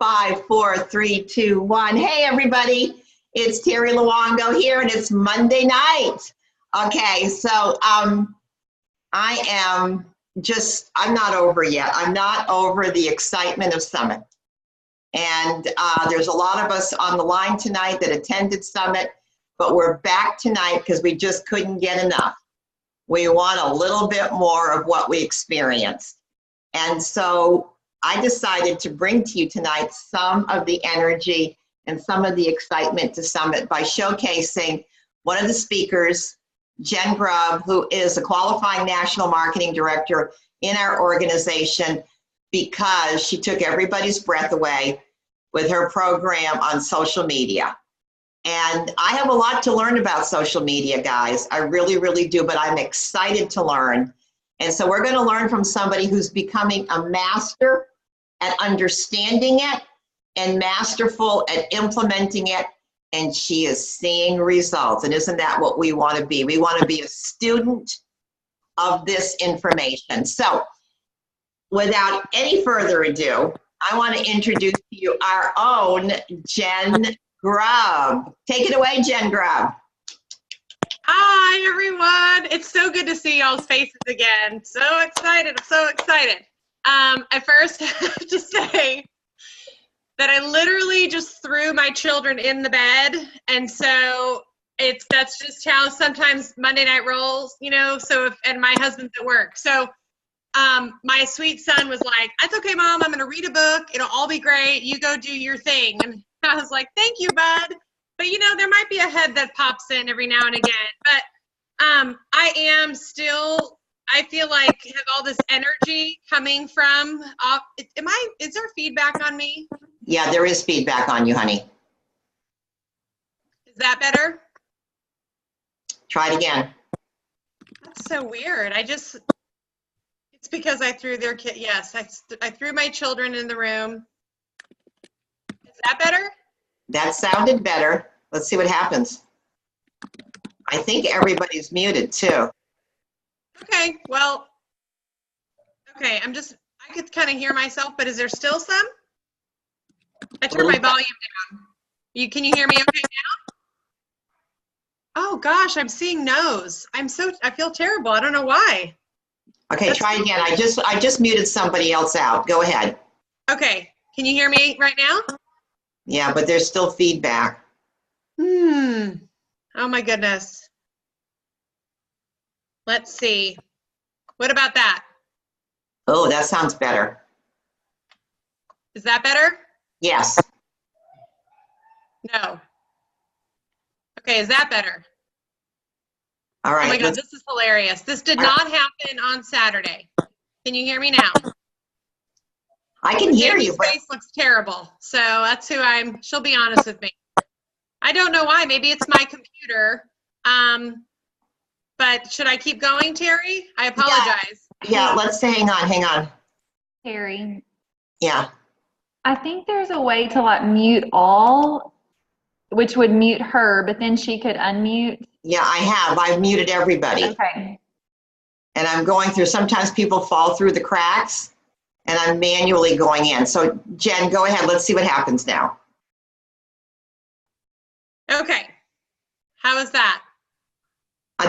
5, 4, 3, 2, 1. Hey, everybody. It's Terry Luongo here, and it's Monday night. Okay, so I'm not over yet. I'm not over the excitement of Summit. And there's a lot of us on the line tonight that attended Summit, but we're back tonight because we just couldn't get enough. We want a little bit more of what we experienced. And so I decided to bring to you tonight some of the energy and some of the excitement to Summit by showcasing one of the speakers, Jen Grubb, who is a qualifying national marketing director in our organization, because she took everybody's breath away with her program on social media. And I have a lot to learn about social media, guys. I really, really do, but I'm excited to learn. And so we're going to learn from somebody who's becoming a master at understanding it and masterful at implementing it. And she is seeing results. And isn't that what we want to be? We want to be a student of this information. So without any further ado, I want to introduce to you our own Jen Grubb. Take it away, Jen Grubb. Hi, everyone. It's so good to see y'all's faces again. So excited. I'm so excited. I first have to say that I literally just threw my children in the bed. And so that's just how sometimes Monday night rolls, you know, and my husband's at work. So my sweet son was like, "That's okay, Mom. I'm going to read a book. It'll all be great. You go do your thing." And I was like, "Thank you, bud." But, you know, there might be a head that pops in every now and again. But I am still, I feel like I have all this energy coming from, is there feedback on me? Yeah, there is feedback on you, honey. Is that better? Try it again. That's so weird. It's because I threw their kid. Yes, I threw my children in the room. Is that better? That sounded better. Let's see what happens. I think everybody's muted too. Okay, well, okay, I could kind of hear myself, but is there still some? I turned my volume down. Can you hear me okay now? Oh gosh, I'm seeing no's. I feel terrible. I don't know why. Okay, try again. I just muted somebody else out. Go ahead. Okay, can you hear me right now? Yeah, but there's still feedback. Oh my goodness. Let's see. What about that? Oh, that sounds better. Is that better? Yes. No. Okay, is that better? All right. Oh my God, this is hilarious. This did not happen on Saturday. Can you hear me now? I can hear you. Jamie's face looks terrible. So that's she'll be honest with me. I don't know why. Maybe it's my computer. But should I keep going, Terry? I apologize. Yeah, let's hang on. Terry. Yeah. I think there's a way to like mute all, which would mute her, but then she could unmute. Yeah, I have. I've muted everybody. Okay. And I'm going through, sometimes people fall through the cracks, and I'm manually going in. So Jen, go ahead. Let's see what happens now. Okay. How is that?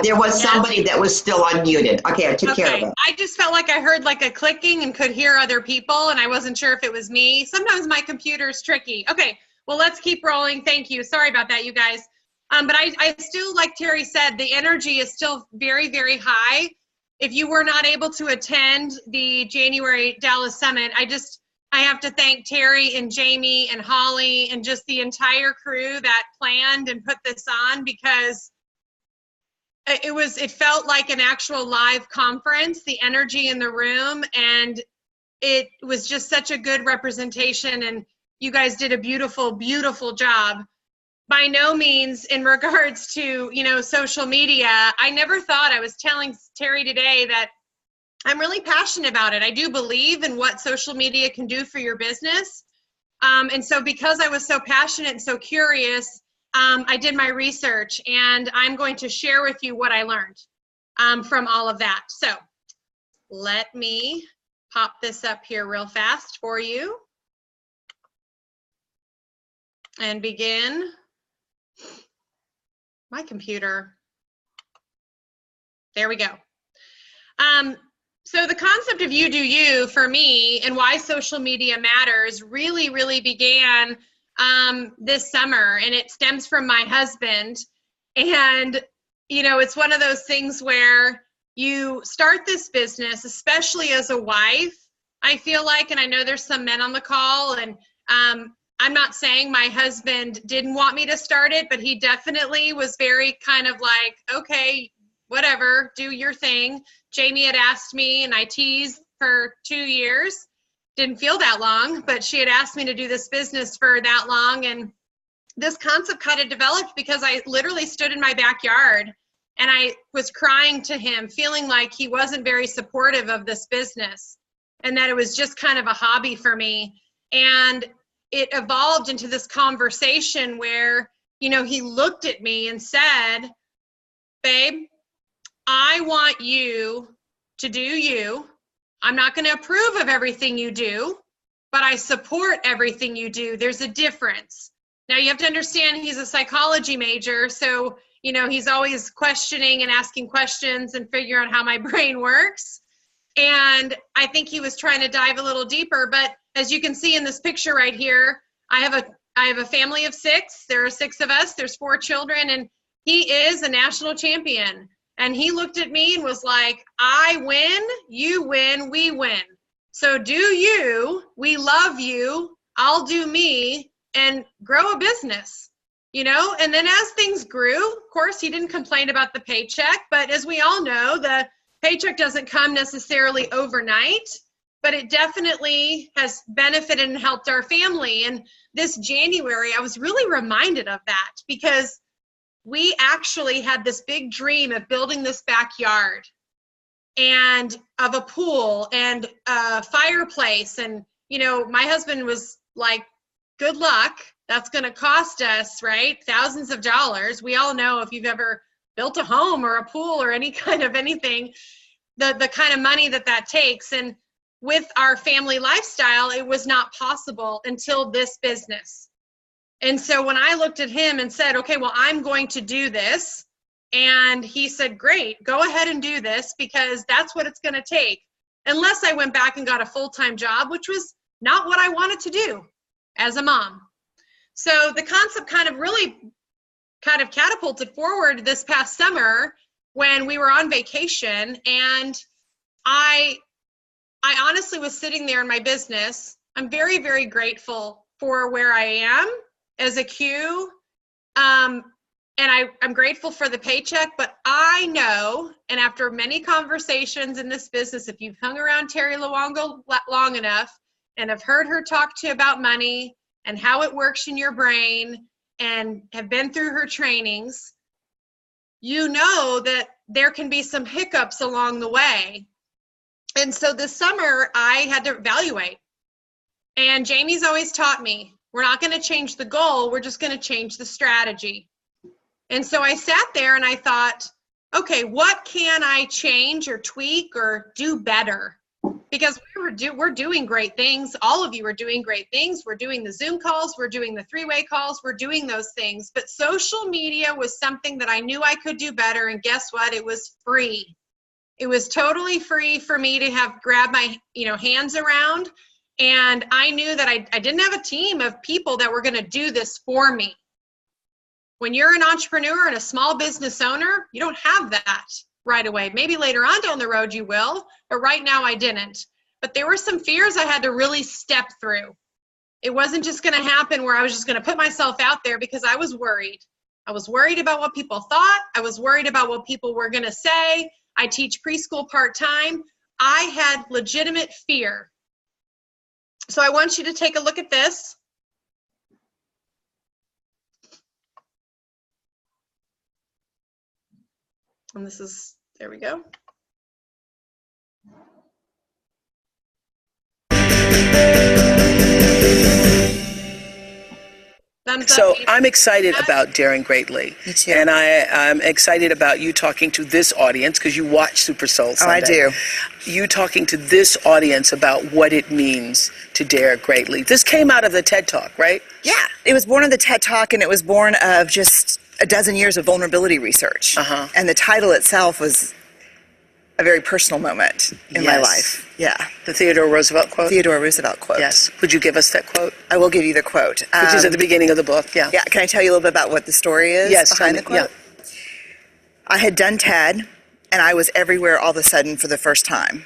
There was somebody that was still unmuted. Okay, I took care of it. I just felt like I heard like a clicking and could hear other people, and I wasn't sure if it was me. Sometimes my computer is tricky. Okay, well, let's keep rolling. Thank you. Sorry about that, you guys. But I still, like Terry said, the energy is still very, very high. If you were not able to attend the January Dallas Summit, I have to thank Terry and Jamie and Holly and just the entire crew that planned and put this on, because it felt like an actual live conference, the energy in the room, and it was just such a good representation, and you guys did a beautiful, beautiful job. By no means in regards to, you know, social media, I never thought, I was telling Terry today that I'm really passionate about it. I do believe in what social media can do for your business. And so because I was so passionate and so curious, I did my research, and I'm going to share with you what I learned from all of that. So let me pop this up here real fast for you. and begin. My computer. There we go. So the concept of you do you for me and why social media matters really began this summer, and it stems from my husband. And, you know, it's one of those things where you start this business, especially as a wife, I feel like, and I know there's some men on the call, and I'm not saying my husband didn't want me to start it, but he definitely was very kind of like, okay, whatever, do your thing. Jamie had asked me, and I teased for 2 years. Didn't feel that long, but she had asked me to do this business for that long. And this concept kind of developed because I literally stood in my backyard and I was crying to him, feeling like he wasn't very supportive of this business and that it was just kind of a hobby for me. And it evolved into this conversation where, you know, he looked at me and said, babe, I want you to do you. I'm not going to approve of everything you do, but I support everything you do. There's a difference. Now you have to understand he's a psychology major, so, you know, he's always questioning and asking questions and figuring out how my brain works. And I think he was trying to dive a little deeper, but as you can see in this picture right here, I have a family of 6. There are 6 of us. There's 4 children, and he is a national champion. And he looked at me and was like, I win, you win, we win. So do you, we love you, I'll do me, and grow a business, you know? And then as things grew, of course, he didn't complain about the paycheck, but as we all know, the paycheck doesn't come necessarily overnight, but it definitely has benefited and helped our family. And this January, I was really reminded of that because we actually had this big dream of building this backyard and of a pool and a fireplace. And, you know, my husband was like, good luck. That's going to cost us, right? Thousands of dollars. We all know if you've ever built a home or a pool or any kind of anything, the kind of money that takes. And with our family lifestyle, it was not possible until this business. And so when I looked at him and said, okay, well, I'm going to do this. And he said, great, go ahead and do this because that's what it's going to take. Unless I went back and got a full-time job, which was not what I wanted to do as a mom. So the concept kind of really kind of catapulted forward this past summer when we were on vacation. And I honestly was sitting there in my business. I'm very grateful for where I am as a Q, and I'm grateful for the paycheck, but I know, and after many conversations in this business, if you've hung around Terry Luongo long enough and have heard her talk to you about money and how it works in your brain and have been through her trainings, you know that there can be some hiccups along the way. And so this summer I had to evaluate, and Jamie's always taught me, we're not going to change the goal, we're just going to change the strategy. And so I sat there and I thought, okay, what can I change or tweak or do better? Because we're doing great things. All of you are doing great things. We're doing the Zoom calls, we're doing the 3-way calls, we're doing those things. But social media was something that I knew I could do better. And guess what? It was free. It was totally free for me to have grabbed my hands around. And I knew that I didn't have a team of people that were going to do this for me. When you're an entrepreneur and a small business owner, you don't have that right away. Maybe later on down the road you will, but right now I didn't. But there were some fears I had to really step through. It wasn't just going to happen where I was just going to put myself out there because I was worried. I was worried about what people thought. I was worried about what people were going to say. I teach preschool part-time. I had legitimate fear. So I want you to take a look at this. And this is, there we go. thumbs up. So maybe. I'm excited about Daring Greatly. Me too. And I'm excited about you talking to this audience, because you watch Super Soul Sunday. Oh, I do. You talking to this audience about what it means to dare greatly. This came out of the TED Talk, right? Yeah, it was born of the TED Talk, and it was born of just a dozen years of vulnerability research. Uh-huh. And the title itself was a very personal moment in my Yes. life. Yeah. The Theodore Roosevelt quote? Theodore Roosevelt quote. Yes. Would you give us that quote? I will give you the quote. Which is at the beginning of the book, yeah. Yeah, can I tell you a little bit about what the story is Yes, behind the tell me, quote? I had done TED, and I was everywhere all of a sudden for the first time.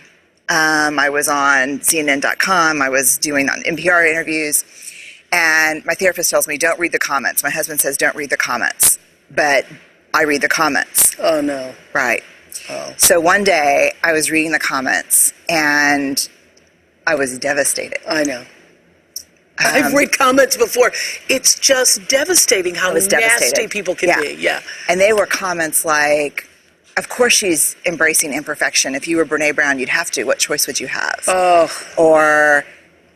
I was on CNN.com, I was doing on NPR interviews, and my therapist tells me, don't read the comments. My husband says, don't read the comments. But I read the comments. Oh, no. Right. Oh. So one day, I was reading the comments, and I was devastated. I know. I've read comments before. It's just devastating how nasty devastated. people can be. Yeah. And they were comments like, of course she's embracing imperfection. If you were Brene Brown, you'd have to. What choice would you have? Oh. Or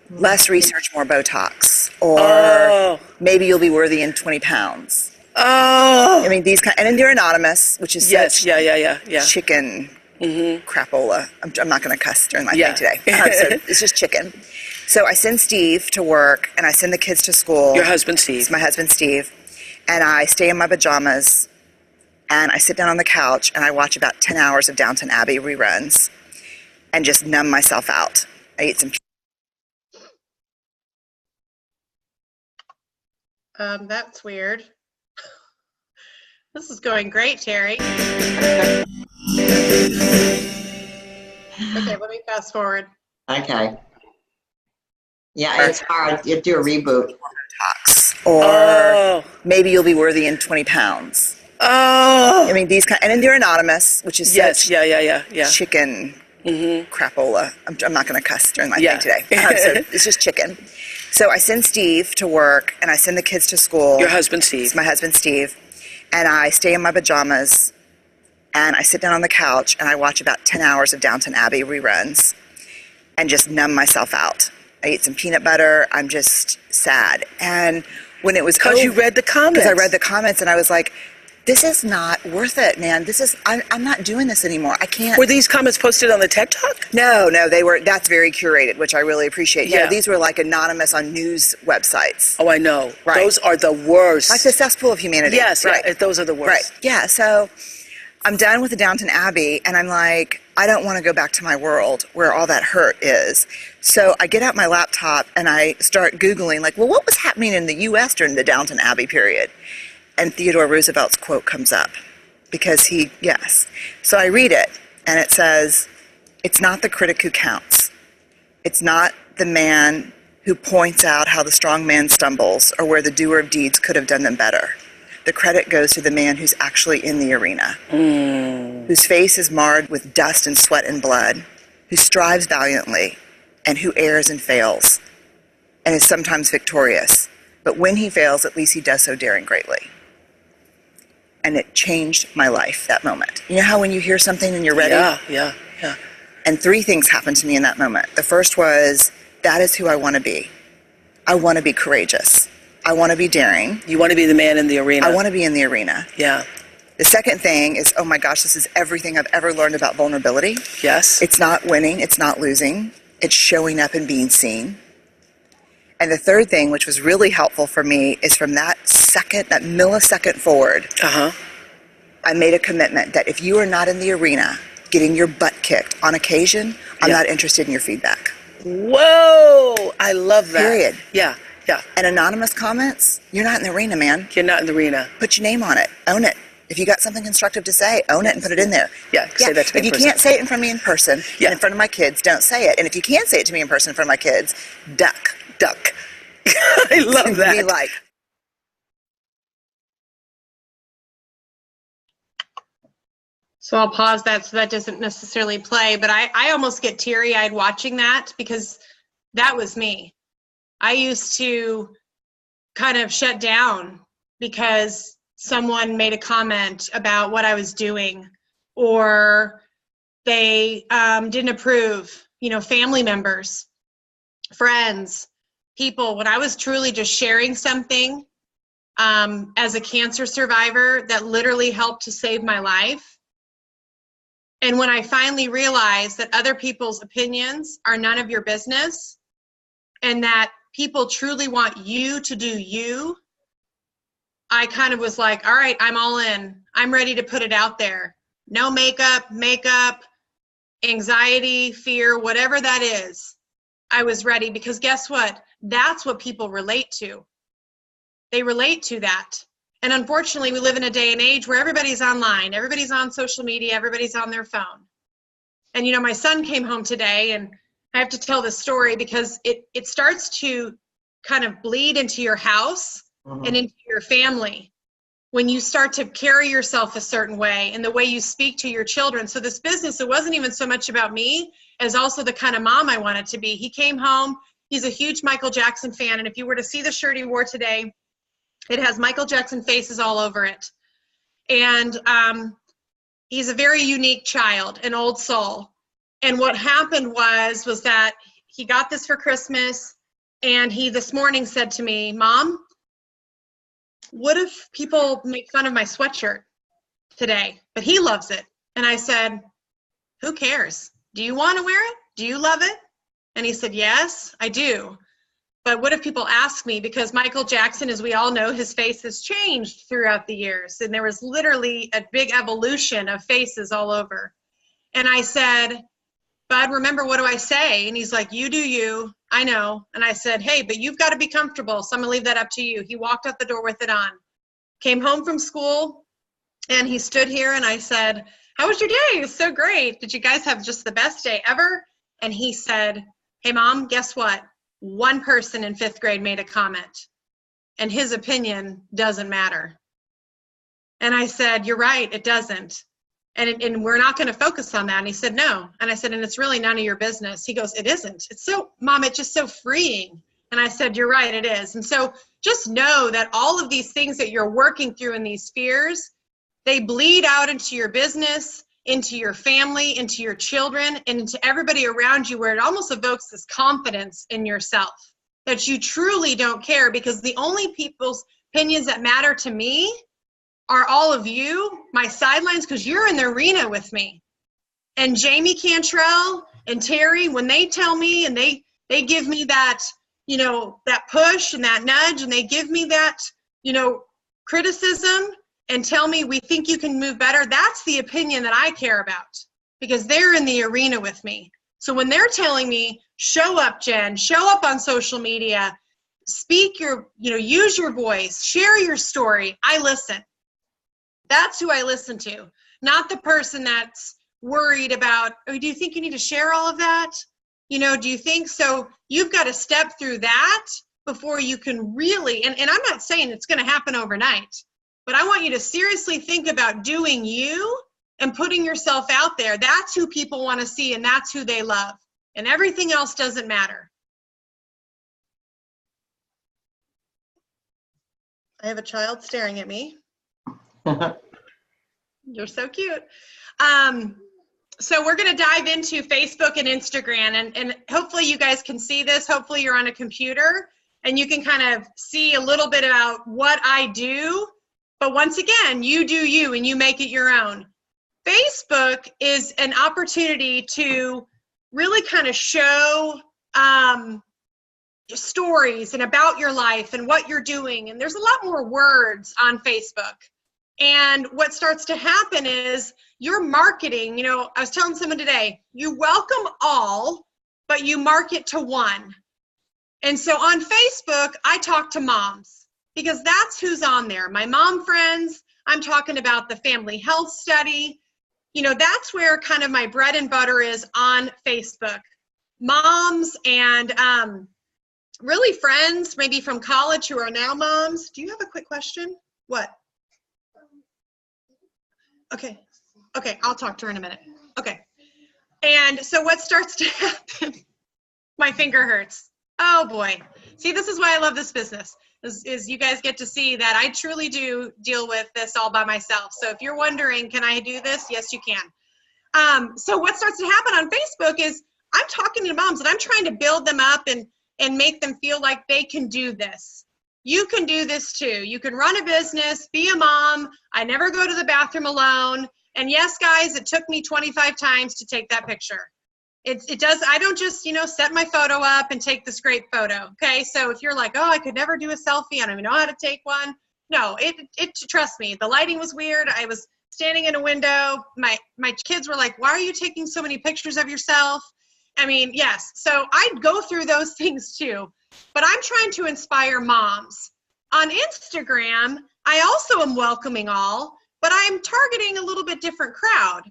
less research, more Botox. Or maybe you'll be worthy in 20 pounds. Oh. I mean, these kind, and they're anonymous, which is Yes, such yeah. chicken crapola. I'm not going to cuss during my Yeah. thing today. So it's just chicken. So I send Steve to work, and I send the kids to school. Your husband, Steve. It's my husband, Steve. And I stay in my pajamas, and I sit down on the couch, and I watch about 10 hours of Downton Abbey reruns and just numb myself out. I eat some. That's weird. This is going great, Terry. Okay, let me fast forward. Okay. Yeah, it's hard. You do a reboot. Or maybe you'll be worthy in 20 pounds. Oh. I mean, these kind, and they're anonymous, which is Yes, such yeah. chicken crapola. I'm not going to cuss during my Yeah. thing today. So it's just chicken. So I send Steve to work, and I send the kids to school. Your husband, Steve. It's my husband, Steve. And I stay in my pajamas, and I sit down on the couch, and I watch about 10 hours of Downton Abbey reruns and just numb myself out. I eat some peanut butter. I'm just sad. And when it was Because you read the comments. Because I read the comments, and I was like, this is not worth it, man. I'm not doing this anymore. I can't. Were these comments posted on the TED Talk? No, that's very curated, which I really appreciate. Yeah. These were like anonymous on news websites. Oh, I know. Right. Those are the worst. Like the cesspool of humanity. Yes, right. yeah, those are the worst. Right. Yeah. So I'm done with the Downton Abbey, and I'm like, I don't want to go back to my world where all that hurt is. So I get out my laptop and I start Googling, like, well, what was happening in the U.S. during the Downton Abbey period? And Theodore Roosevelt's quote comes up because yes. So I read it, and it says, it's not the critic who counts. It's not the man who points out how the strong man stumbles or where the doer of deeds could have done them better. The credit goes to the man who's actually in the arena, whose face is marred with dust and sweat and blood, who strives valiantly, and who errs and fails, and is sometimes victorious. But when he fails, at least he does so daring greatly. And it changed my life, that moment. You know how when you hear something and you're ready? Yeah. And 3 things happened to me in that moment. The first was, that is who I want to be. I want to be courageous. I want to be daring. You want to be the man in the arena. I want to be in the arena. Yeah. The second thing is, oh my gosh, this is everything I've ever learned about vulnerability. Yes. It's not winning. It's not losing. It's showing up and being seen. And the third thing, which was really helpful for me, is from that millisecond forward, I made a commitment that if you are not in the arena getting your butt kicked on occasion, I'm not interested in your feedback. Whoa! I love that. Period. Yeah. And anonymous comments, you're not in the arena, man. You're not in the arena. Put your name on it. Own it. If you got something constructive to say, own it and put it in there. Yeah, say that to me If in you person. can't say it in front of me in person, Yeah. in front of my kids, don't say it. And if you can't say it to me in person in front of my kids, duck. I love that. Be like, So I'll pause that so that doesn't necessarily play, but I almost get teary-eyed watching that because that was me. I used to kind of shut down because someone made a comment about what I was doing, or they didn't approve, family members, friends, people. When I was truly just sharing something as a cancer survivor that literally helped to save my life. And when I finally realized that other people's opinions are none of your business and that people truly want you to do you, I kind of was like, all right, I'm all in. I'm ready to put it out there. No makeup, anxiety, fear, whatever that is. I was ready because guess what? That's what people relate to. They relate to that. And unfortunately, we live in a day and age where everybody's online, everybody's on social media, everybody's on their phone. And you know, my son came home today, and I have to tell this story because it starts to kind of bleed into your house and into your family when you start to carry yourself a certain way and the way you speak to your children. So this business, it wasn't even so much about me as also the kind of mom I wanted to be. He came home, he's a huge Michael Jackson fan, and if you were to see the shirt he wore today, it has Michael Jackson faces all over it. And he's a very unique child, an old soul. And what happened was that he got this for Christmas, and he this morning said to me, Mom, what if people make fun of my sweatshirt today? But he loves it. And I said, who cares? Do you want to wear it? Do you love it? And he said, yes, I do. But what if people ask me? Because Michael Jackson, as we all know, his face has changed throughout the years. And there was literally a big evolution of faces all over. And I said, Bud, remember, what do I say? And he's like, you do you. I know. And I said, hey, but you've got to be comfortable. So I'm going to leave that up to you. He walked out the door with it on. Came home from school, and he stood here, and I said, how was your day? It was so great. Did you guys have just the best day ever? And he said, hey, Mom, guess what? One person in 5th grade made a comment, and his opinion doesn't matter. And I said, you're right, it doesn't. And we're not going to focus on that. And he said, no. And I said, and it's really none of your business. He goes, it isn't. It's so, Mom, it's just so freeing. And I said, you're right, it is. And so just know that all of these things that you're working through in these fears, they bleed out into your business, into your family, into your children, and into everybody around you, where it almost evokes this confidence in yourself that you truly don't care, because the only people's opinions that matter to me are all of you, my sidelines, because you're in the arena with me. And Jamie Cantrell and Terry, when they tell me and they give me that, you know, that push and that nudge, and they give me that, you know, criticism and tell me we think you can move better, that's the opinion that I care about, because they're in the arena with me. So when they're telling me, show up, Jen, show up on social media, speak your, you know, use your voice, share your story, I listen. That's who I listen to, not the person that's worried about, oh, do you think you need to share all of that? You know, do you think so? You've got to step through that before you can really, and I'm not saying it's going to happen overnight, but I want you to seriously think about doing you and putting yourself out there. That's who people want to see, and that's who they love. And everything else doesn't matter. I have a child staring at me. You're so cute. So we're going to dive into Facebook and Instagram, and hopefully you guys can see this. Hopefully you're on a computer and you can kind of see a little bit about what I do. But once again, you do you and you make it your own. Facebook is an opportunity to really kind of show stories and about your life and what you're doing. And there's a lot more words on Facebook. And what starts to happen is your marketing, you know, I was telling someone today, you welcome all, but you market to one. And so on Facebook, I talk to moms because that's who's on there. My mom friends, I'm talking about the family health study. You know, that's where kind of my bread and butter is on Facebook. Moms and really friends, maybe from college who are now moms. Do you have a quick question? What? Okay, I'll talk to her in a minute. Okay, and so what starts to happen, my finger hurts. Oh boy, see, this is why I love this business, is you guys get to see that I truly do deal with this all by myself. So if you're wondering, can I do this? Yes, you can. So what starts to happen on Facebook is I'm talking to moms and I'm trying to build them up and make them feel like they can do this. You can do this too. You can run a business, be a mom. I never go to the bathroom alone. And yes, guys, it took me 25 times to take that picture. It does. I don't just, set my photo up and take this great photo. Okay. So if you're like, oh, I could never do a selfie, I don't even know how to take one. No, trust me, the lighting was weird. I was standing in a window. My kids were like, why are you taking so many pictures of yourself? I mean, yes. So I'd go through those things too, but I'm trying to inspire moms. On Instagram, I also am welcoming all, but I'm targeting a little bit different crowd.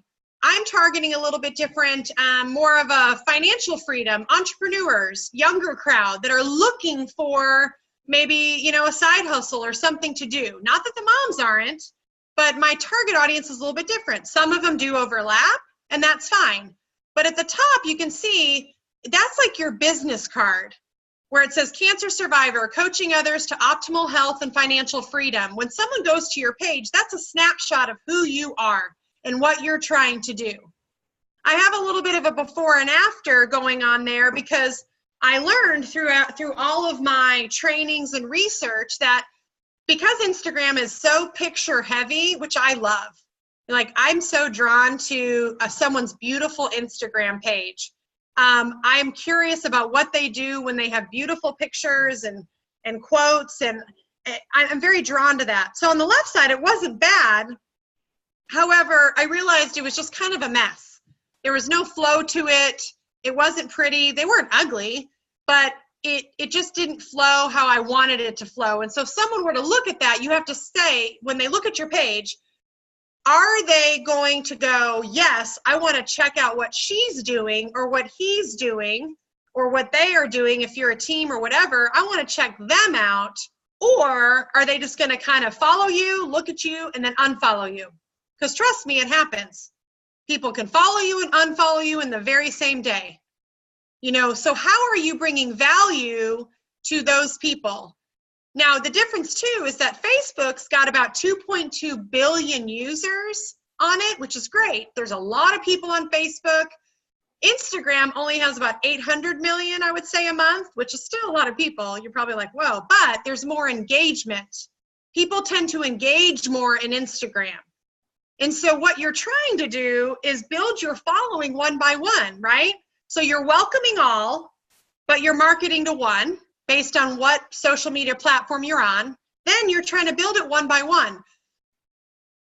I'm targeting a little bit different, more of a financial freedom, entrepreneurs, younger crowd that are looking for maybe, a side hustle or something to do. Not that the moms aren't, but my target audience is a little bit different. Some of them do overlap, and that's fine. But at the top, you can see that's like your business card where it says cancer survivor, coaching others to optimal health and financial freedom. When someone goes to your page, that's a snapshot of who you are and what you're trying to do. I have a little bit of a before and after going on there because I learned through all of my trainings and research that because Instagram is so picture heavy, which I love, like I'm so drawn to someone's beautiful Instagram page. I'm curious about what they do when they have beautiful pictures and quotes, and I'm very drawn to that. So on the left side, it wasn't bad. However, I realized it was just kind of a mess. There was no flow to it. It wasn't pretty. They weren't ugly, but it just didn't flow how I wanted it to flow. And so if someone were to look at that, you have to say, when they look at your page, are they going to go, yes, I want to check out what she's doing or what he's doing or what they are doing if you're a team or whatever, I want to check them out. Or are they just going to kind of follow you, look at you, and then unfollow you? Because trust me, it happens. People can follow you and unfollow you in the very same day. So how are you bringing value to those people? Now, the difference too is that Facebook's got about 2.2 billion users on it, which is great. There's a lot of people on Facebook. Instagram only has about 800 million, I would say, a month, which is still a lot of people. You're probably like, whoa, but there's more engagement. People tend to engage more in Instagram. And so what you're trying to do is build your following one by one, right? So you're welcoming all, but you're marketing to one based on what social media platform you're on. Then you're trying to build it one by one.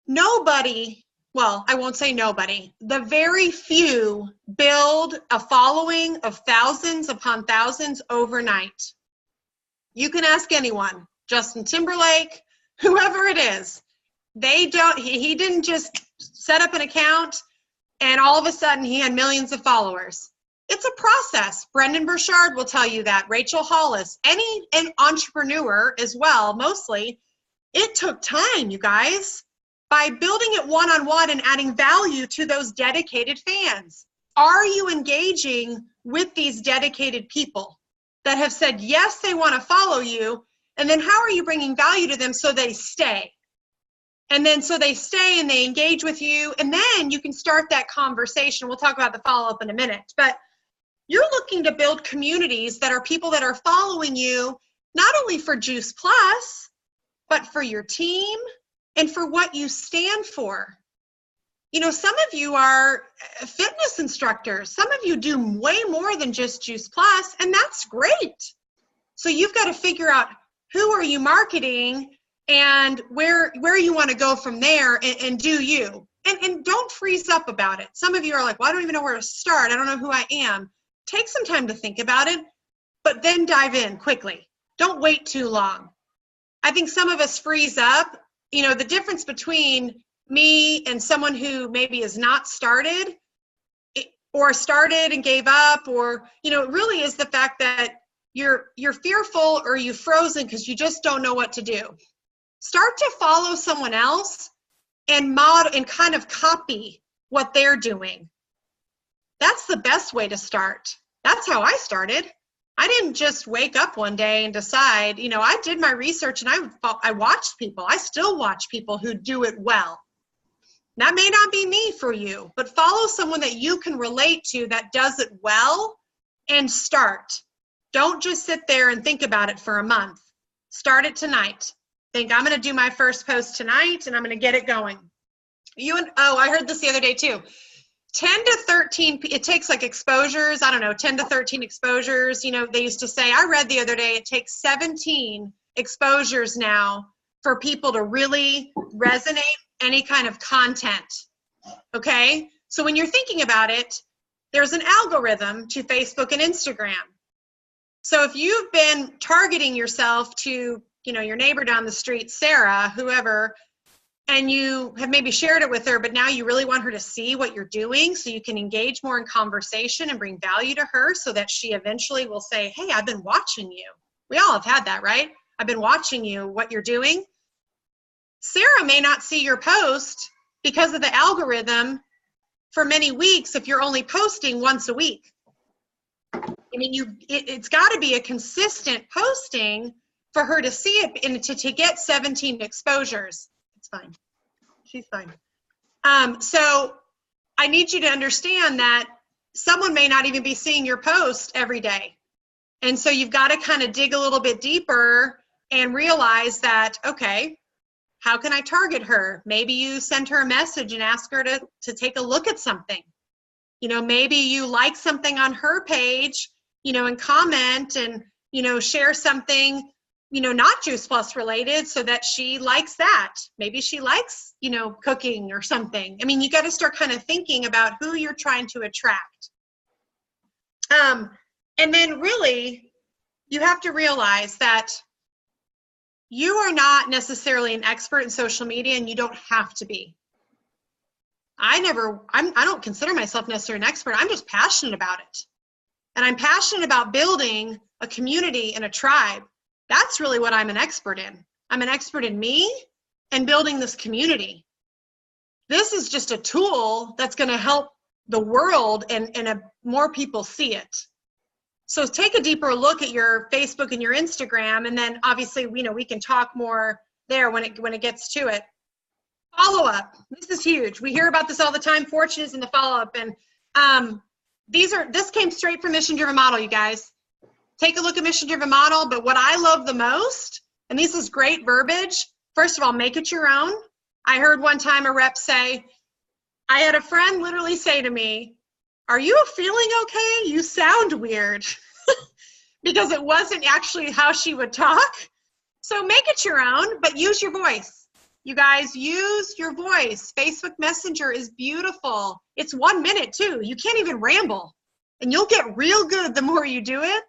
Nobody, well, I won't say nobody, the very few build a following of thousands upon thousands overnight. You can ask anyone, Justin Timberlake, whoever it is. He didn't just set up an account and all of a sudden he had millions of followers. It's a process. Brendan Burchard will tell you that. Rachel Hollis, an entrepreneur as well, mostly. It took time, you guys, by building it one-on-one and adding value to those dedicated fans. Are you engaging with these dedicated people that have said, yes, they want to follow you, and then how are you bringing value to them so they stay? And then so they stay and they engage with you, and then you can start that conversation. We'll talk about the follow-up in a minute. But you're looking to build communities that are people that are following you, not only for Juice Plus, but for your team and for what you stand for. Some of you are fitness instructors. Some of you do way more than just Juice Plus, and that's great. So you've got to figure out who are you marketing and where you want to go from there and do you. And don't freeze up about it. Some of you are like, well, I don't even know where to start. I don't know who I am. Take some time to think about it, but then dive in quickly. Don't wait too long. I think some of us freeze up. The difference between me and someone who maybe has not started or started and gave up, or, it really is the fact that you're fearful or you've frozen because you just don't know what to do. Start to follow someone else and model and kind of copy what they're doing. That's the best way to start. That's how I started. I didn't just wake up one day and decide, I did my research and I watched people. I still watch people who do it well. That may not be me for you, but follow someone that you can relate to that does it well and start. Don't just sit there and think about it for a month. Start it tonight. Think, I'm going to do my first post tonight and I'm going to get it going. I heard this the other day too. 10 to 13, it takes like exposures, I don't know, 10 to 13 exposures. You know, they used to say, I read the other day, it takes 17 exposures now for people to really resonate any kind of content. Okay? So when you're thinking about it, there's an algorithm to Facebook and Instagram. So if you've been targeting yourself to, you know, your neighbor down the street, Sarah, whoever, and you have maybe shared it with her, but now you really want her to see what you're doing so you can engage more in conversation and bring value to her so that she eventually will say, hey, I've been watching you. We all have had that, right? I've been watching you, what you're doing. Sarah may not see your post because of the algorithm for many weeks if you're only posting once a week. I mean, it's got to be a consistent posting for her to see it and to get 17 exposures. It's fine. She's fine. So I need you to understand that someone may not even be seeing your post every day. And so you've got to kind of dig a little bit deeper and realize that, okay, how can I target her? Maybe you send her a message and ask her to take a look at something. You know, maybe you like something on her page, you know, and comment and, you know, share something, you know, not Juice Plus related so that she likes that. Maybe she likes, you know, cooking or something. I mean, you got to start kind of thinking about who you're trying to attract. And then really, you have to realize that you are not necessarily an expert in social media and you don't have to be. I don't consider myself necessarily an expert. I'm just passionate about it. And I'm passionate about building a community and a tribe. That's really what I'm an expert in. I'm an expert in me and building this community. This is just a tool that's going to help the world and more people see it. So take a deeper look at your Facebook and your Instagram, and then obviously, you know, we can talk more there when it gets to it. Follow-up. This is huge. We hear about this all the time. Fortune is in the follow-up, and this came straight from Mission Driven Model, you guys. Take a look at Mission Driven Model, but what I love the most, and this is great verbiage, first of all, make it your own. I heard one time a rep say, I had a friend literally say to me, are you feeling okay? You sound weird. Because it wasn't actually how she would talk. So make it your own, but use your voice. You guys, use your voice. Facebook Messenger is beautiful. It's 1 minute too. You can't even ramble. And you'll get real good the more you do it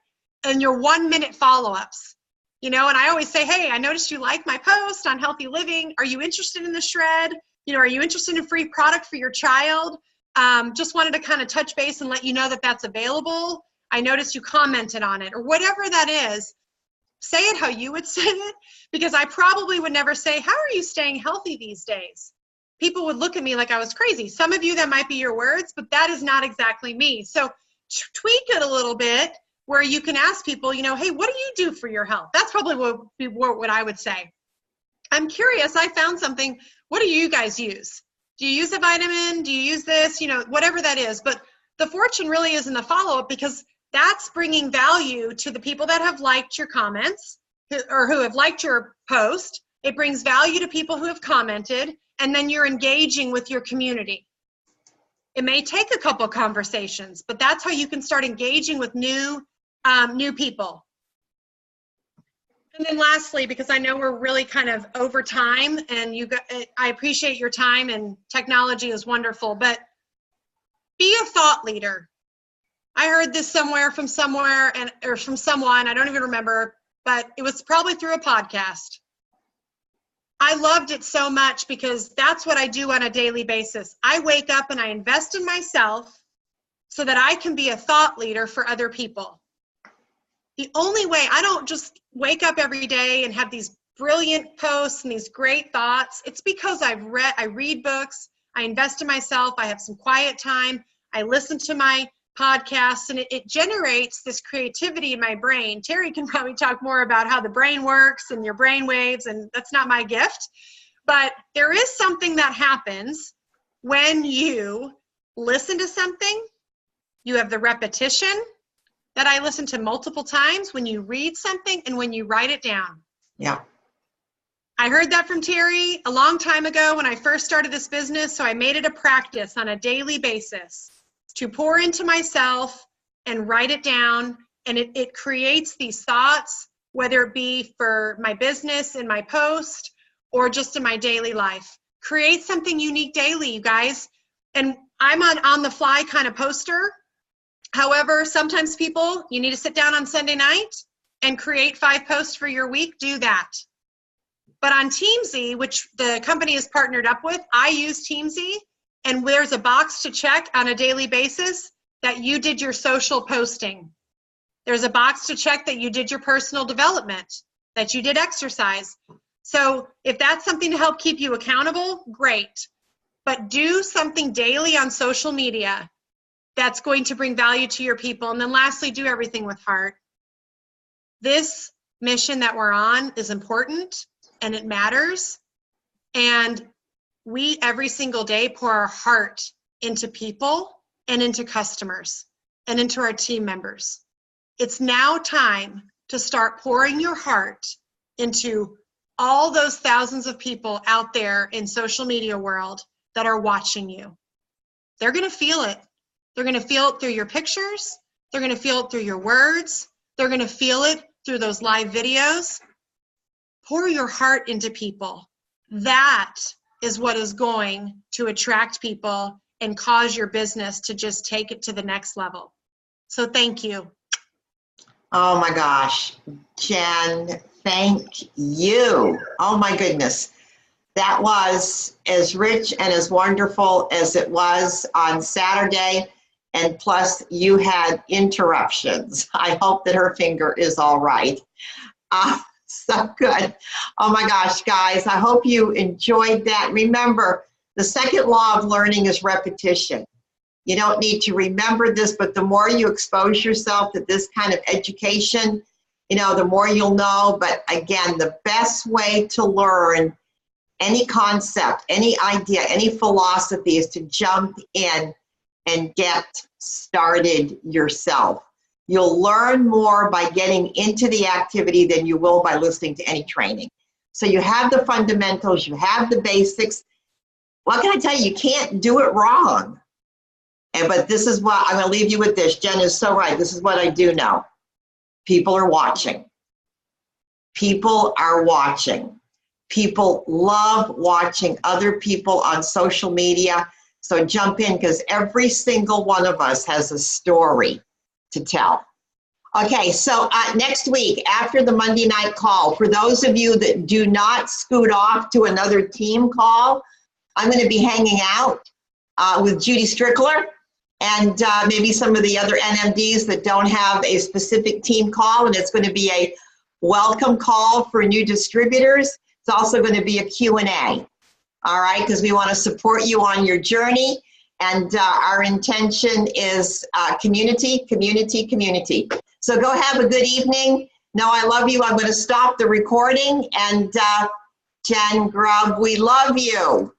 and your 1 minute follow-ups. You know, and I always say, hey, I noticed you like my post on healthy living. Are you interested in the shred? You know, are you interested in free product for your child? Just wanted to kind of touch base and let you know that that's available. I noticed you commented on it, or whatever that is. Say it how you would say it, because I probably would never say, how are you staying healthy these days? People would look at me like I was crazy. Some of you, that might be your words, but that is not exactly me. So tweak it a little bit where you can ask people, you know, hey, what do you do for your health? That's probably what I would say. I'm curious, I found something. What do you guys use? Do you use a vitamin? Do you use this? You know, whatever that is. But the fortune really is in the follow-up, because that's bringing value to the people that have liked your comments or who have liked your post. It brings value to people who have commented, and then you're engaging with your community. It may take a couple conversations, but that's how you can start engaging with new people. And then lastly, because I know we're really kind of over time, and I appreciate your time, and technology is wonderful, but be a thought leader. I heard this somewhere from somewhere or from someone, I don't even remember, but it was probably through a podcast. I loved it so much because that's what I do on a daily basis. I wake up and I invest in myself so that I can be a thought leader for other people. The only way, I don't just wake up every day and have these brilliant posts and these great thoughts. It's because I read books, I invest in myself, I have some quiet time, I listen to my podcasts, and it generates this creativity in my brain. Terry can probably talk more about how the brain works and your brain waves, and that's not my gift. But there is something that happens when you listen to something. You have the repetition that I listen to multiple times, when you read something and when you write it down. Yeah. I heard that from Terry a long time ago when I first started this business, so I made it a practice on a daily basis to pour into myself and write it down, and it creates these thoughts, whether it be for my business, in my post, or just in my daily life. Create something unique daily, you guys. And I'm on the fly kind of poster. However, sometimes people, you need to sit down on Sunday night and create 5 posts for your week, do that. But on Teamsy, which the company is partnered up with, I use Teamsy, and there's a box to check on a daily basis that you did your social posting. There's a box to check that you did your personal development, that you did exercise. So if that's something to help keep you accountable, great. But do something daily on social media that's going to bring value to your people. And then lastly, do everything with heart. This mission that we're on is important and it matters. And we every single day pour our heart into people and into customers and into our team members. It's now time to start pouring your heart into all those thousands of people out there in social media world that are watching you. They're going to feel it. They're going to feel it through your pictures. They're going to feel it through your words. They're going to feel it through those live videos. Pour your heart into people. That is what is going to attract people and cause your business to just take it to the next level. So thank you. Oh my gosh, Jen, thank you. Oh my goodness. That was as rich and as wonderful as it was on Saturday. And plus you had interruptions. I hope that her finger is all right. So good. Oh my gosh, guys, I hope you enjoyed that. Remember, the second law of learning is repetition. You don't need to remember this, but the more you expose yourself to this kind of education, the more you'll know. But again, the best way to learn any concept, any idea, any philosophy is to jump in and get started yourself. You'll learn more by getting into the activity than you will by listening to any training. So you have the fundamentals, you have the basics. What can I tell you? You can't do it wrong. But this is what, I'm going to leave you with this. Jen is so right. This is what I do know. People are watching. People are watching. People love watching other people on social media. So jump in, because every single one of us has a story to tell. Okay, so next week, after the Monday night call, for those of you that do not scoot off to another team call, I'm going to be hanging out with Judy Strickler and maybe some of the other NMDs that don't have a specific team call, and it's going to be a welcome call for new distributors. It's also going to be a Q&A, all right, because we want to support you on your journey, and our intention is community, community, community. So go have a good evening. No, I love you. I'm going to stop the recording, and Jen, Grubb, we love you.